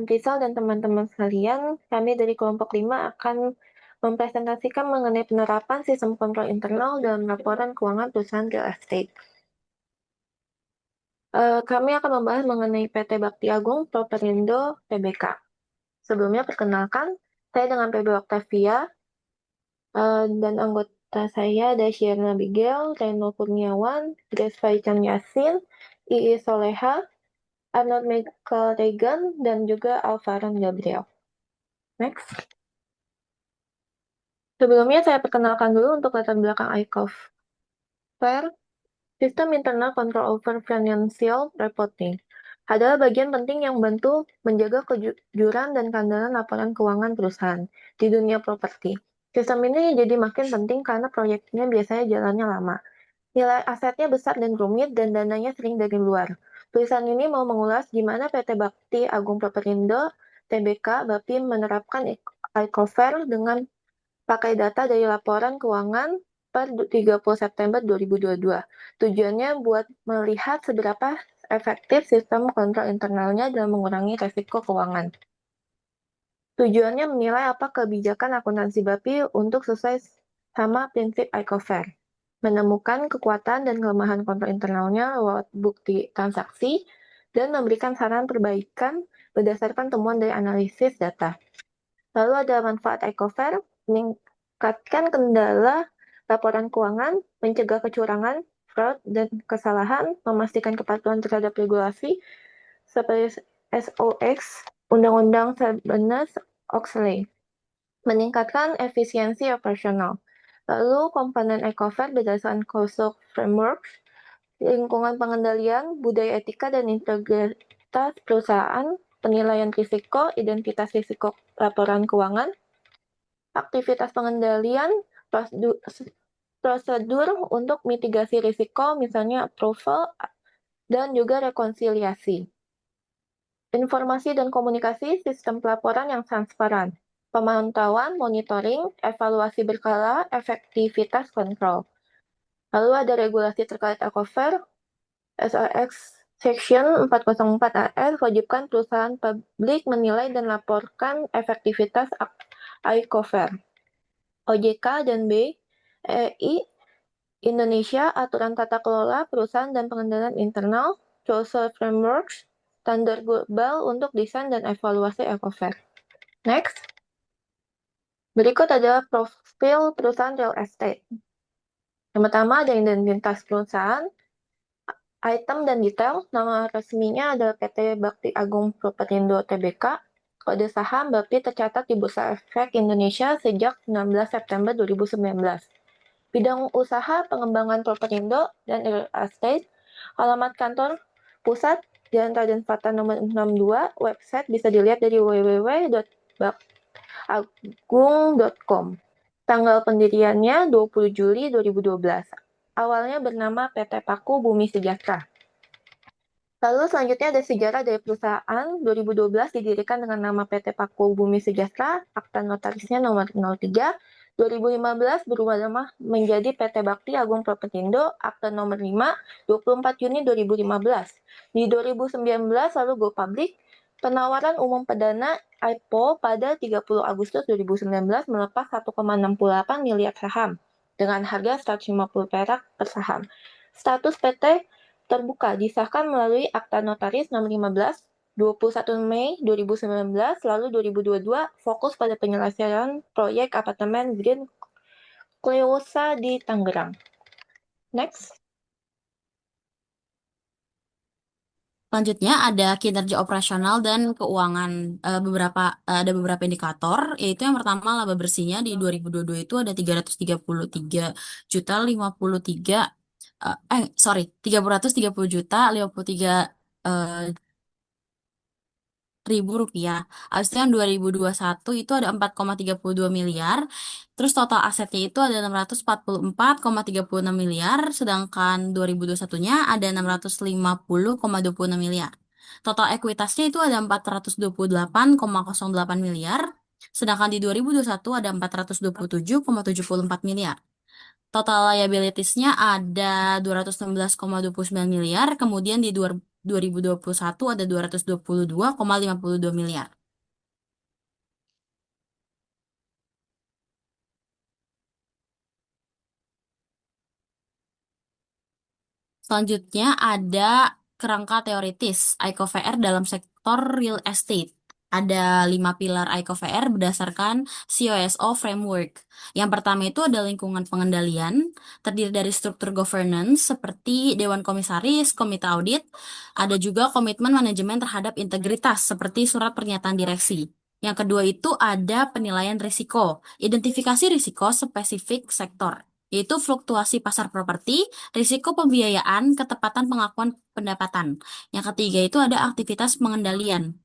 Rizal dan teman-teman sekalian, kami dari kelompok 5 akan mempresentasikan mengenai penerapan sistem kontrol internal dalam laporan keuangan perusahaan real estate. Kami akan membahas mengenai PT Bakti Agung Properindo Tbk. Sebelumnya perkenalkan, saya dengan PB Octavia dan anggota saya ada Syirna Bigel, Reno Kurniawan, Grace Faichan Yasin, Ii Soleha, Arnold Michael Reagan, dan juga Alvaron Gabriel. Next. Sebelumnya saya perkenalkan dulu untuk latar belakang ICOF. Sistem Internal Control over Financial Reporting adalah bagian penting yang membantu menjaga kejujuran dan keandalan laporan keuangan perusahaan di dunia properti. Sistem ini jadi makin penting karena proyeknya biasanya jalannya lama. Nilai asetnya besar dan rumit dan dananya sering dari luar. Tulisan ini mau mengulas gimana PT Bakti Agung Properindo Tbk BAPI menerapkan ICOFER dengan pakai data dari laporan keuangan per 30 September 2022. Tujuannya buat melihat seberapa efektif sistem kontrol internalnya dalam mengurangi resiko keuangan. Tujuannya menilai apa kebijakan akuntansi BAPI untuk sesuai sama prinsip ICOFER, menemukan kekuatan dan kelemahan kontrol internalnya lewat bukti transaksi, dan memberikan saran perbaikan berdasarkan temuan dari analisis data. Lalu ada manfaat ICOFER, meningkatkan kendala laporan keuangan, mencegah kecurangan, fraud, dan kesalahan, memastikan kepatuhan terhadap regulasi seperti SOX, Undang-Undang Sarbanes-Oxley, meningkatkan efisiensi operasional. Lalu komponen ICOFER berdasarkan COSOC Framework, lingkungan pengendalian, budaya etika, dan integritas perusahaan, penilaian risiko, identitas risiko laporan keuangan, aktivitas pengendalian, prosedur untuk mitigasi risiko, misalnya approval, dan juga rekonsiliasi. Informasi dan komunikasi sistem pelaporan yang transparan, pemantauan, monitoring, evaluasi berkala, efektivitas kontrol. Lalu ada regulasi terkait ICOFER, SRX Section 404 AS wajibkan perusahaan publik menilai dan laporkan efektivitas ICOFER. OJK dan BEI Indonesia Aturan Tata Kelola Perusahaan dan Pengendalian Internal, COSOC Frameworks, standar global untuk desain dan evaluasi ICOFER. Next. Berikut adalah profil perusahaan real estate. Yang pertama ada identitas perusahaan, item dan detail. Nama resminya adalah PT Bakti Agung Properindo Tbk. Kode saham BAPI tercatat di Bursa Efek Indonesia sejak 19 September 2019. Bidang usaha pengembangan Properindo dan real estate. Alamat kantor pusat Jalan Raden Fatah nomor 62. Website bisa dilihat dari www.baktiagung.com. Tanggal pendiriannya 20 Juli 2012. Awalnya bernama PT Paku Bumi Sejahtera. Lalu selanjutnya ada sejarah dari perusahaan. 2012 didirikan dengan nama PT Paku Bumi Sejahtera, akta notarisnya nomor 03. 2015 berubah nama menjadi PT Bakti Agung Properindo, akta nomor 5, 24 Juni 2015. Di 2019 lalu go public, penawaran umum perdana IPO pada 30 Agustus 2019 melepas 1,68 miliar saham dengan harga 150 perak per saham. Status PT terbuka disahkan melalui akta notaris nomor 15 21 Mei 2019, lalu 2022 fokus pada penyelesaian proyek apartemen Green Cleosa di Tangerang. Next. Selanjutnya ada kinerja operasional dan keuangan. Ada beberapa indikator, yaitu yang pertama laba bersihnya di 2022 itu ada 333 juta 53 330 juta 53 ribu rupiah. Habis itu yang 2021 itu ada 4,32 miliar. Terus total asetnya itu ada 644,36 miliar. Sedangkan 2021-nya ada 650,26 miliar. Total ekuitasnya itu ada 428,08 miliar. Sedangkan di 2021 ada 427,74 miliar. Total liabilities-nya ada 216,29 miliar. Kemudian di 2021 ada 222,52 miliar. Selanjutnya ada kerangka teoritis ICOVR dalam sektor real estate. Ada 5 pilar ICOVR berdasarkan COSO framework. Yang pertama itu ada lingkungan pengendalian, terdiri dari struktur governance seperti Dewan Komisaris, Komite Audit. Ada juga komitmen manajemen terhadap integritas seperti surat pernyataan direksi. Yang kedua itu ada penilaian risiko, identifikasi risiko spesifik sektor, yaitu fluktuasi pasar properti, risiko pembiayaan, ketepatan pengakuan pendapatan. Yang ketiga itu ada aktivitas pengendalian,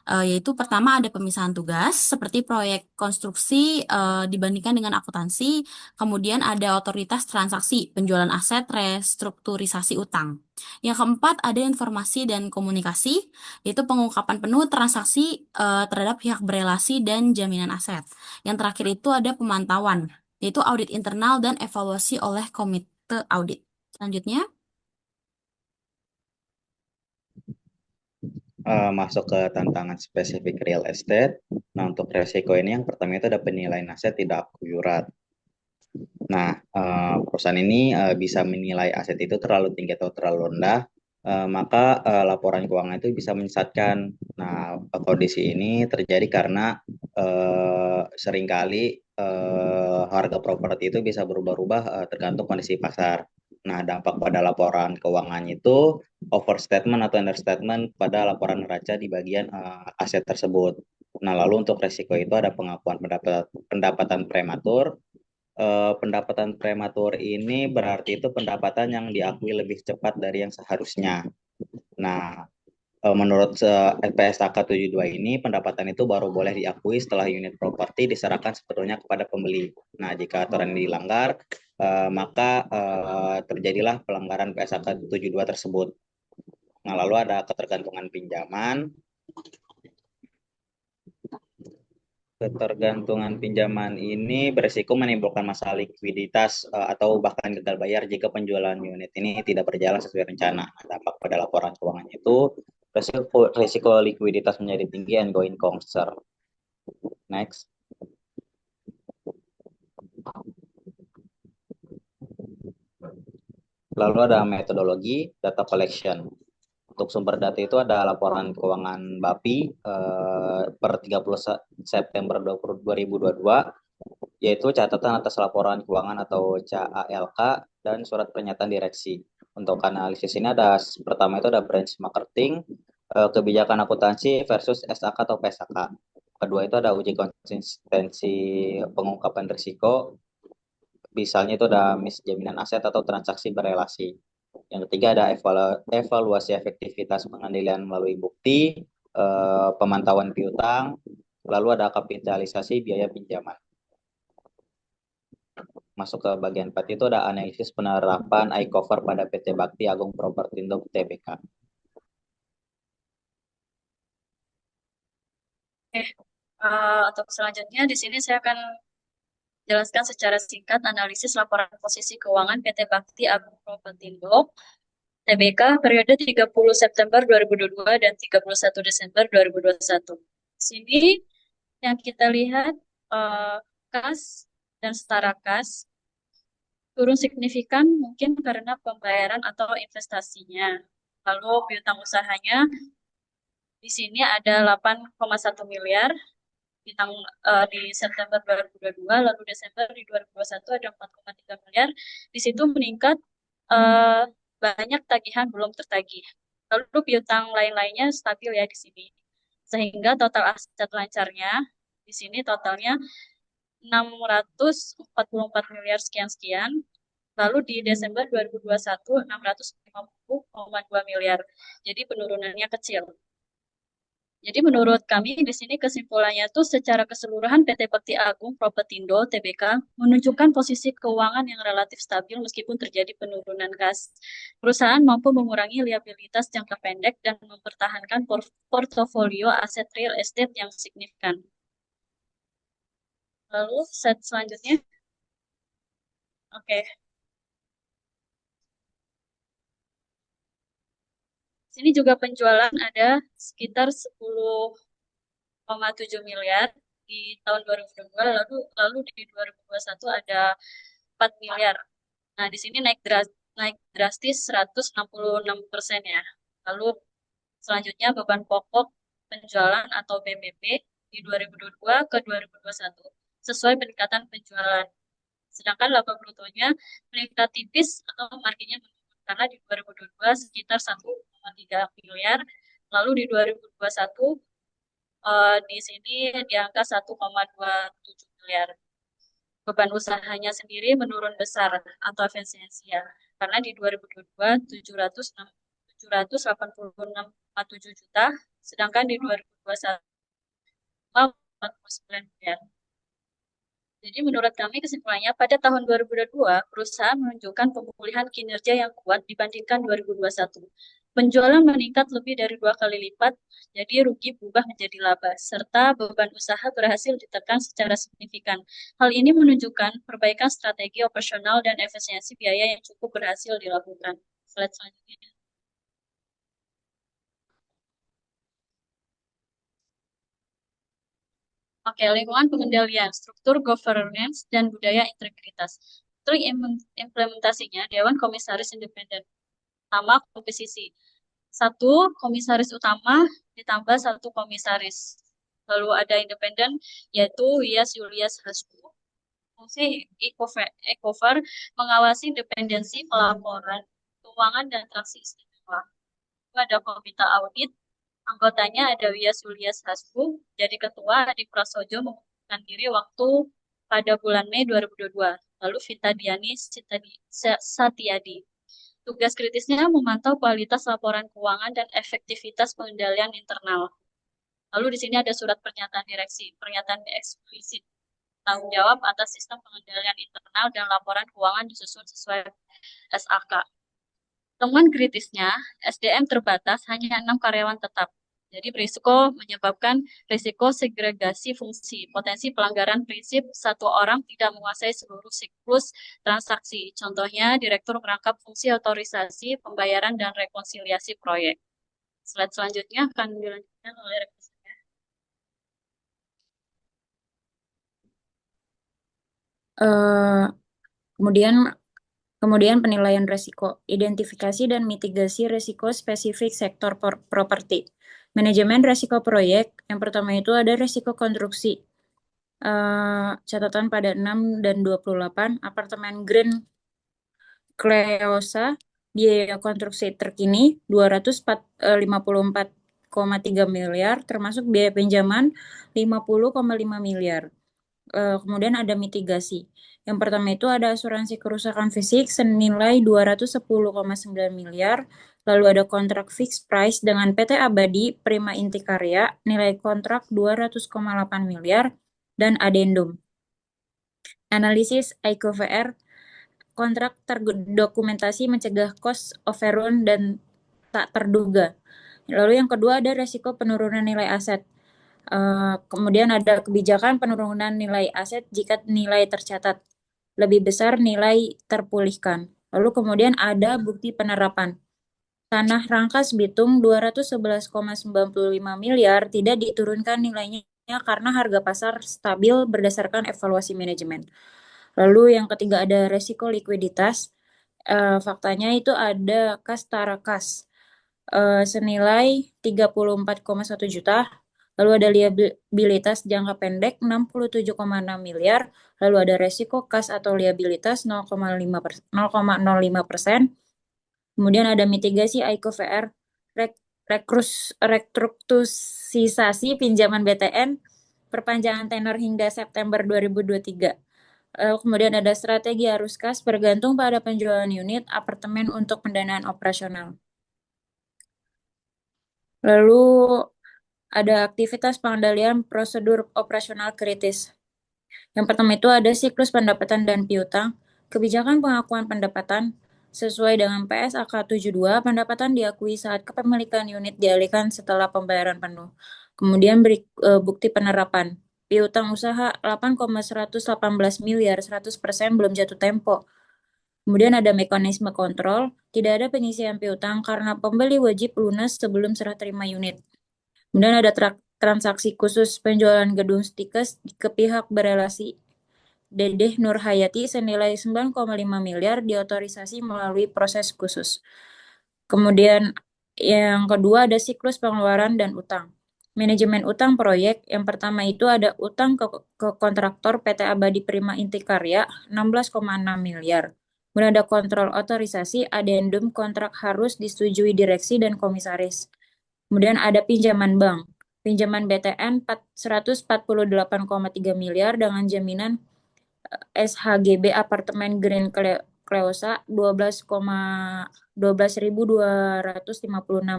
yaitu pertama ada pemisahan tugas seperti proyek konstruksi dibandingkan dengan akuntansi, kemudian ada otoritas transaksi, penjualan aset, restrukturisasi utang. Yang keempat ada informasi dan komunikasi, yaitu pengungkapan penuh transaksi terhadap pihak berelasi dan jaminan aset. Yang terakhir itu ada pemantauan, yaitu audit internal dan evaluasi oleh komite audit. Selanjutnya, masuk ke tantangan spesifik real estate. Nah, untuk resiko ini yang pertama itu ada penilaian aset tidak akurat. Nah, perusahaan ini bisa menilai aset itu terlalu tinggi atau terlalu rendah, maka laporan keuangan itu bisa menyesatkan. Nah, kondisi ini terjadi karena seringkali harga properti itu bisa berubah-ubah tergantung kondisi pasar. Nah, dampak pada laporan keuangan itu overstatement atau understatement pada laporan neraca di bagian aset tersebut. Nah, lalu untuk resiko itu ada pengakuan pendapatan prematur. Pendapatan prematur ini berarti itu pendapatan yang diakui lebih cepat dari yang seharusnya. Nah, menurut LPSK 72 ini, pendapatan itu baru boleh diakui setelah unit properti diserahkan sebetulnya kepada pembeli. Nah, jika aturan ini dilanggar, maka terjadilah pelanggaran PSK 72 tersebut. Nah, lalu ada ketergantungan pinjaman. Ketergantungan pinjaman ini beresiko menimbulkan masalah likuiditas atau bahkan gagal bayar jika penjualan unit ini tidak berjalan sesuai rencana. Dampak pada laporan keuangan itu resiko likuiditas menjadi tinggi and going concern. Next. Lalu ada metodologi data collection. Untuk sumber data itu ada laporan keuangan BAPI per 30 September 2022, yaitu catatan atas laporan keuangan atau CALK dan surat pernyataan direksi. Untuk analisis ini ada pertama itu ada branch marketing, kebijakan akuntansi versus SAK atau PSAK. Kedua itu ada uji konsistensi pengungkapan risiko, misalnya itu ada misjaminan aset atau transaksi berelasi. Yang ketiga ada evaluasi efektivitas pengendalian melalui bukti, pemantauan piutang, lalu ada kapitalisasi biaya pinjaman. Masuk ke bagian 4 itu ada analisis penerapan iCover pada PT Bakti Agung Propertindo Tbk. Untuk selanjutnya di sini saya akan jelaskan secara singkat analisis laporan posisi keuangan PT Bakti Agung Propertindo Tbk periode 30 September 2022 dan 31 Desember 2021. Di sini yang kita lihat kas dan setara kas turun signifikan mungkin karena pembayaran atau investasinya. Lalu piutang usahanya di sini ada 8,1 miliar di September 2022, lalu Desember di 2021 ada 4,3 miliar. Di situ meningkat banyak tagihan belum tertagih. Lalu piutang lain-lainnya stabil ya di sini. Sehingga total aset lancarnya di sini totalnya 644 miliar sekian-sekian. Lalu di Desember 2021 650,2 miliar. Jadi penurunannya kecil. Jadi menurut kami di sini kesimpulannya tuh secara keseluruhan PT Bakti Agung Propertindo Tbk menunjukkan posisi keuangan yang relatif stabil meskipun terjadi penurunan kas. Perusahaan mampu mengurangi liabilitas jangka pendek dan mempertahankan portofolio aset real estate yang signifikan. Lalu set selanjutnya. Oke. Sini juga penjualan ada sekitar 10,7 miliar di tahun 2022, lalu di 2021 ada 4 miliar. Nah, di sini naik drastis 166% ya. Lalu selanjutnya beban pokok penjualan atau BPP di 2022 ke 2021 sesuai peningkatan penjualan. Sedangkan laba brutonya meningkat tipis atau marginnya menurun karena di 2022 sekitar 1,3 miliar, lalu di 2021 di sini di angka 1,27 miliar. Beban usahanya sendiri menurun besar atau efisiensi ya, karena di 2022 786,7 juta, sedangkan di 2021 49 miliar. Jadi menurut kami kesimpulannya pada tahun 2022 perusahaan menunjukkan pemulihan kinerja yang kuat dibandingkan 2021. Penjualan meningkat lebih dari 2 kali lipat, jadi rugi berubah menjadi laba, serta beban usaha berhasil ditekan secara signifikan. Hal ini menunjukkan perbaikan strategi operasional dan efisiensi biaya yang cukup berhasil dilakukan. Slide selanjutnya. Oke, lingkungan pengendalian, struktur governance, dan budaya integritas. Untuk implementasinya, Dewan Komisaris Independen. Nama komposisi. 1 komisaris utama ditambah 1 komisaris. Lalu ada independen, yaitu Wias Julius Hasbu. Fungsi ECOVR mengawasi independensi pelaporan, keuangan, dan transaksi istimewa. Lalu ada komite audit, anggotanya ada Wias Julius Hasbu, jadi ketua Adik Prasojo mengundurkan diri waktu pada bulan Mei 2022. Lalu Vita Diani Satiadi. Tugas kritisnya memantau kualitas laporan keuangan dan efektivitas pengendalian internal. Lalu di sini ada surat pernyataan direksi, pernyataan eksplisit tanggung jawab atas sistem pengendalian internal dan laporan keuangan disusun sesuai SAK. Temuan kritisnya, SDM terbatas hanya 6 karyawan tetap. Jadi berisiko menyebabkan risiko segregasi fungsi, potensi pelanggaran prinsip satu orang tidak menguasai seluruh siklus transaksi. Contohnya, direktur merangkap fungsi otorisasi, pembayaran, dan rekonsiliasi proyek. Slide selanjutnya akan dilanjutkan oleh rekannya. Kemudian penilaian risiko, identifikasi dan mitigasi risiko spesifik sektor properti. Manajemen risiko proyek, yang pertama itu ada risiko konstruksi. Catatan pada 6 dan 28, apartemen Grand Cleosa, biaya konstruksi terkini 254,3 miliar, termasuk biaya pinjaman 50,5 miliar. Kemudian ada mitigasi. Yang pertama itu ada asuransi kerusakan fisik senilai 210,9 miliar, lalu ada kontrak fixed price dengan PT Abadi Prima Inti Karya, nilai kontrak 200,8 miliar, dan adendum. Analisis IQVR, kontrak terdokumentasi mencegah cost overrun dan tak terduga. Lalu yang kedua ada resiko penurunan nilai aset. Kemudian ada kebijakan penurunan nilai aset jika nilai tercatat lebih besar nilai terpulihkan. Lalu kemudian ada bukti penerapan. Tanah Rangkas Bitung 211,95 miliar tidak diturunkan nilainya karena harga pasar stabil berdasarkan evaluasi manajemen. Lalu yang ketiga ada resiko likuiditas. Faktanya itu ada kas tarakas senilai 34,1 juta. Lalu ada liabilitas jangka pendek 67,6 miliar. Lalu ada resiko kas atau liabilitas 0,05%. Kemudian ada mitigasi IQVR, restrukturisasi pinjaman BTN, perpanjangan tenor hingga September 2023. Kemudian ada strategi arus kas bergantung pada penjualan unit apartemen untuk pendanaan operasional. Lalu ada aktivitas pengendalian prosedur operasional kritis. Yang pertama itu ada siklus pendapatan dan piutang, kebijakan pengakuan pendapatan. Sesuai dengan PSAK 72, pendapatan diakui saat kepemilikan unit dialihkan setelah pembayaran penuh. Kemudian bukti penerapan. Piutang usaha 8,118 miliar, 100% belum jatuh tempo. Kemudian ada mekanisme kontrol, tidak ada pengisian piutang karena pembeli wajib lunas sebelum serah terima unit. Kemudian ada transaksi khusus penjualan gedung stikes ke pihak berelasi Dedeh Nurhayati senilai 9,5 miliar diotorisasi melalui proses khusus. Kemudian yang kedua ada siklus pengeluaran dan utang. Manajemen utang proyek, yang pertama itu ada utang ke kontraktor PT Abadi Prima Intikarya 16,6 miliar. Kemudian ada kontrol otorisasi, adendum kontrak harus disetujui direksi dan komisaris. Kemudian ada pinjaman bank. Pinjaman BTN 148,3 miliar dengan jaminan SHGB apartemen Green Cleosa 12.256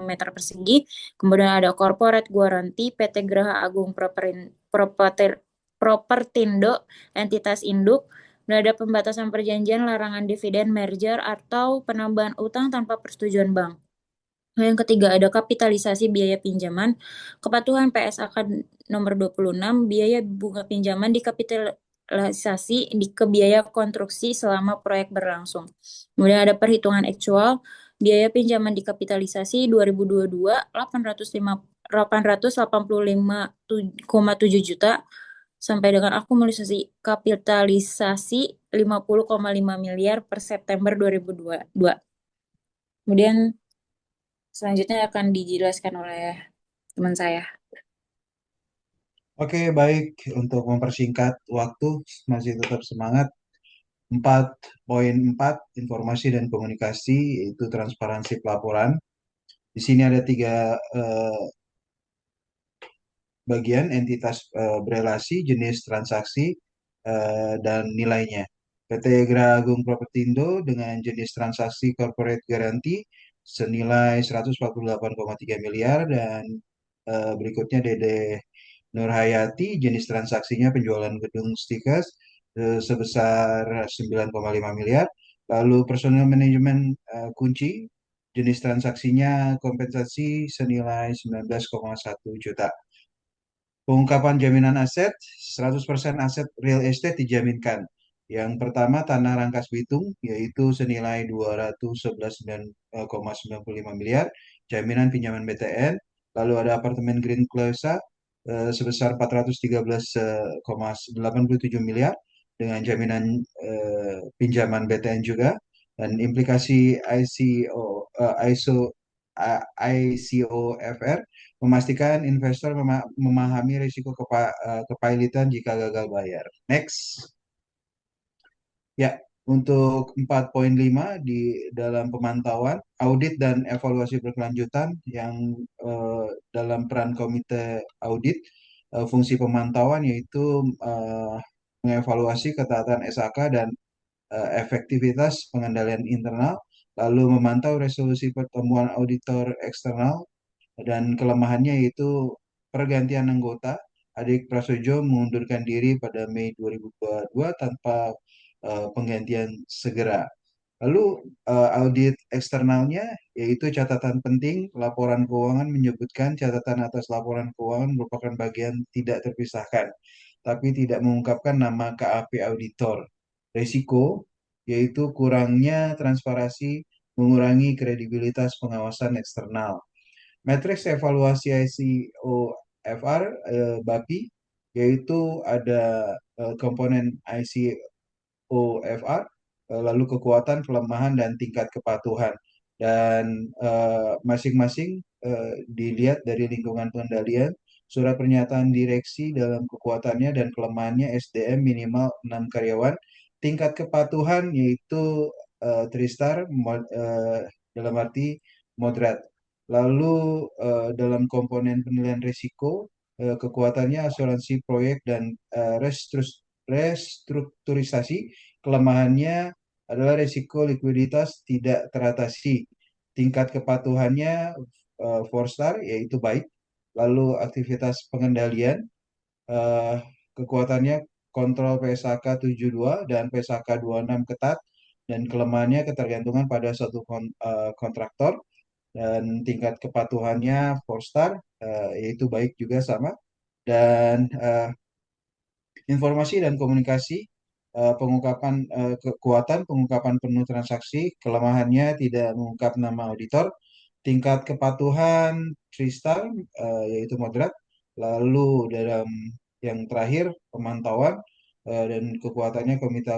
meter persegi. Kemudian ada corporate guaranty PT Graha Agung Propertindo entitas induk. Dan ada pembatasan perjanjian larangan dividen merger atau penambahan utang tanpa persetujuan bank. Yang ketiga ada kapitalisasi biaya pinjaman, kepatuhan PSAK nomor 26, biaya bunga pinjaman dikapitalisasi ke biaya konstruksi selama proyek berlangsung. Kemudian ada perhitungan aktual, biaya pinjaman dikapitalisasi 2022 885,7 juta sampai dengan akumulasi kapitalisasi 50,5 miliar per September 2022. Kemudian selanjutnya akan dijelaskan oleh teman saya. Oke, baik. Untuk mempersingkat waktu, masih tetap semangat. 4.4 informasi dan komunikasi, yaitu transparansi pelaporan. Di sini ada 3 bagian, entitas berelasi, jenis transaksi, dan nilainya. PT Graha Agung Propertindo dengan jenis transaksi corporate guarantee senilai 148,3 miliar dan berikutnya Dede Nurhayati, jenis transaksinya penjualan gedung stikers sebesar 9,5 miliar. Lalu personal manajemen kunci, jenis transaksinya kompensasi senilai 19,1 juta. Pengungkapan jaminan aset, 100% aset real estate dijaminkan. Yang pertama tanah Rangkas Bitung, yaitu senilai 211,95 miliar, jaminan pinjaman BTN. Lalu ada apartemen Green Plaza sebesar 413,87 miliar dengan jaminan pinjaman BTN juga. Dan implikasi ICOFR memastikan investor memahami risiko kepailitan jika gagal bayar. Next. Ya, untuk 4.5 di dalam pemantauan, audit dan evaluasi berkelanjutan yang dalam peran komite audit, fungsi pemantauan yaitu mengevaluasi ketaatan SAK dan efektivitas pengendalian internal, lalu memantau resolusi pertemuan auditor eksternal, dan kelemahannya yaitu pergantian anggota. Adik Prasojo mengundurkan diri pada Mei 2022 tanpa penggantian segera. Lalu audit eksternalnya yaitu catatan penting, laporan keuangan menyebutkan catatan atas laporan keuangan merupakan bagian tidak terpisahkan, tapi tidak mengungkapkan nama KAP auditor. Risiko yaitu kurangnya transparansi, mengurangi kredibilitas pengawasan eksternal. Matriks evaluasi ICOFR BAPI yaitu ada komponen ICOFR, lalu kekuatan, kelemahan, dan tingkat kepatuhan. Dan masing-masing dilihat dari lingkungan pengendalian, surat pernyataan direksi dalam kekuatannya dan kelemahannya SDM minimal 6 karyawan, tingkat kepatuhan yaitu Tristar dalam arti moderat. Lalu dalam komponen penilaian risiko, kekuatannya asuransi proyek dan restrukturisasi, kelemahannya adalah risiko likuiditas tidak teratasi. Tingkat kepatuhannya 4 star yaitu baik. Lalu aktivitas pengendalian, kekuatannya kontrol PSAK 72 dan PSAK 26 ketat, dan kelemahannya ketergantungan pada satu kontraktor, dan tingkat kepatuhannya 4 star yaitu baik juga sama. Dan informasi dan komunikasi, kekuatan pengungkapan penuh transaksi, kelemahannya tidak mengungkap nama auditor, tingkat kepatuhan 3 star yaitu moderat, lalu dalam yang terakhir pemantauan dan kekuatannya komite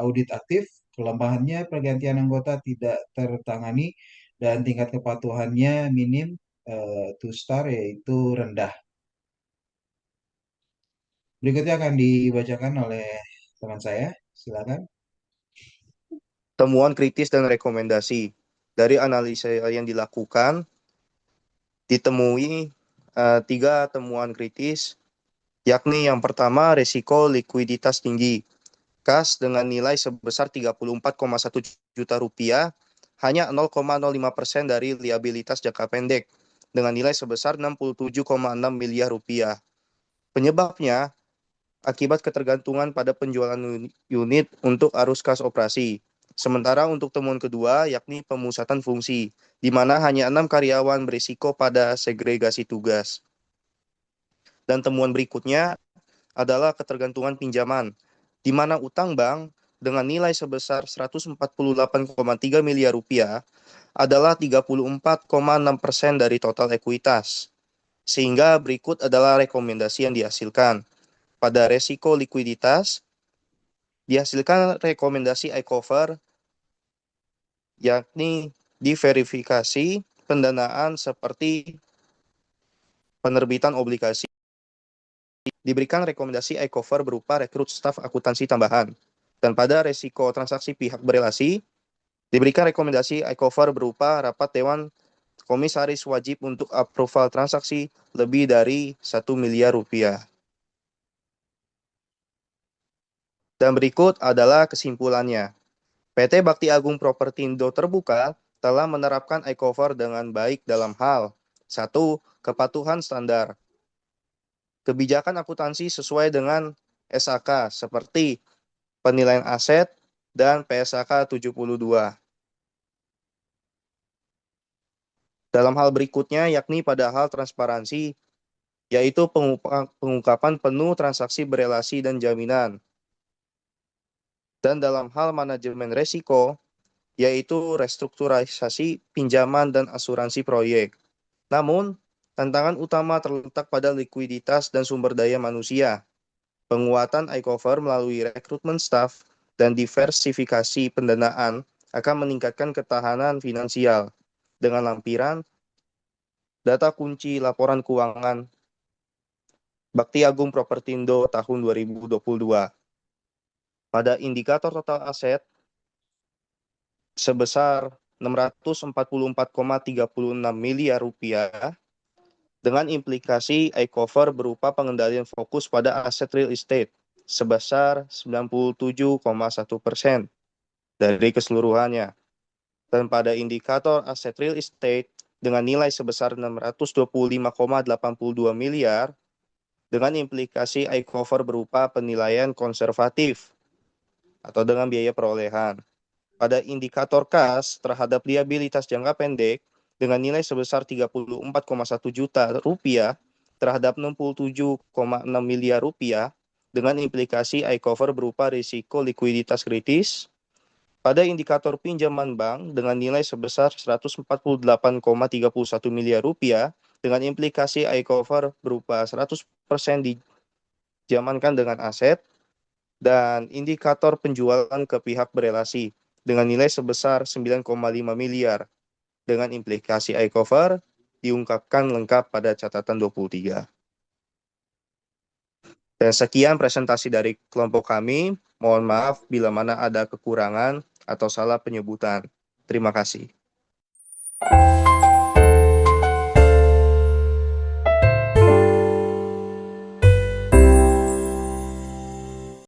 audit aktif, kelemahannya pergantian anggota tidak tertangani, dan tingkat kepatuhannya minim 2 star yaitu rendah. Berikutnya akan dibacakan oleh teman saya. Silakan. Temuan kritis dan rekomendasi. Dari analisa yang dilakukan, ditemui 3 temuan kritis, yakni yang pertama risiko likuiditas tinggi. Kas dengan nilai sebesar 34,1 juta rupiah hanya 0,05% dari liabilitas jangka pendek dengan nilai sebesar 67,6 miliar rupiah. Penyebabnya akibat ketergantungan pada penjualan unit untuk arus kas operasi. Sementara untuk temuan kedua yakni pemusatan fungsi, di mana hanya 6 karyawan berisiko pada segregasi tugas. Dan temuan berikutnya adalah ketergantungan pinjaman, di mana utang bank dengan nilai sebesar 148,3 miliar rupiah adalah 34,6% dari total ekuitas. Sehingga berikut adalah rekomendasi yang dihasilkan. Pada resiko likuiditas, dihasilkan rekomendasi iCover, yakni diverifikasi pendanaan seperti penerbitan obligasi. Diberikan rekomendasi iCover berupa rekrut staf akuntansi tambahan. Dan pada resiko transaksi pihak berelasi, diberikan rekomendasi iCover berupa rapat Dewan Komisaris wajib untuk approval transaksi lebih dari 1 miliar rupiah. Dan berikut adalah kesimpulannya. PT Bakti Agung Propertindo Terbuka telah menerapkan iCover dengan baik dalam hal 1. Kepatuhan standar. Kebijakan akuntansi sesuai dengan SAK seperti penilaian aset dan PSAK 72. Dalam hal berikutnya yakni pada hal transparansi, yaitu pengungkapan penuh transaksi berelasi dan jaminan. Dan dalam hal manajemen resiko, yaitu restrukturisasi pinjaman dan asuransi proyek. Namun, tantangan utama terletak pada likuiditas dan sumber daya manusia. Penguatan iCover melalui rekrutmen staf dan diversifikasi pendanaan akan meningkatkan ketahanan finansial dengan lampiran data kunci laporan keuangan Bakti Agung Propertindo tahun 2022. Pada indikator total aset sebesar 644,36 miliar rupiah dengan implikasi iCover berupa pengendalian fokus pada aset real estate sebesar 97,1% dari keseluruhannya. Dan pada indikator aset real estate dengan nilai sebesar 625,82 miliar dengan implikasi iCover berupa penilaian konservatif atau dengan biaya perolehan. Pada indikator kas terhadap liabilitas jangka pendek dengan nilai sebesar 34,1 juta rupiah terhadap 67,6 miliar rupiah dengan implikasi iCover berupa risiko likuiditas kritis. Pada indikator pinjaman bank dengan nilai sebesar 148,31 miliar rupiah dengan implikasi iCover berupa 100% dijamankan dengan aset, dan indikator penjualan ke pihak berelasi dengan nilai sebesar 9,5 miliar dengan implikasi iCover diungkapkan lengkap pada catatan 23. Dan sekian presentasi dari kelompok kami. Mohon maaf bila mana ada kekurangan atau salah penyebutan. Terima kasih.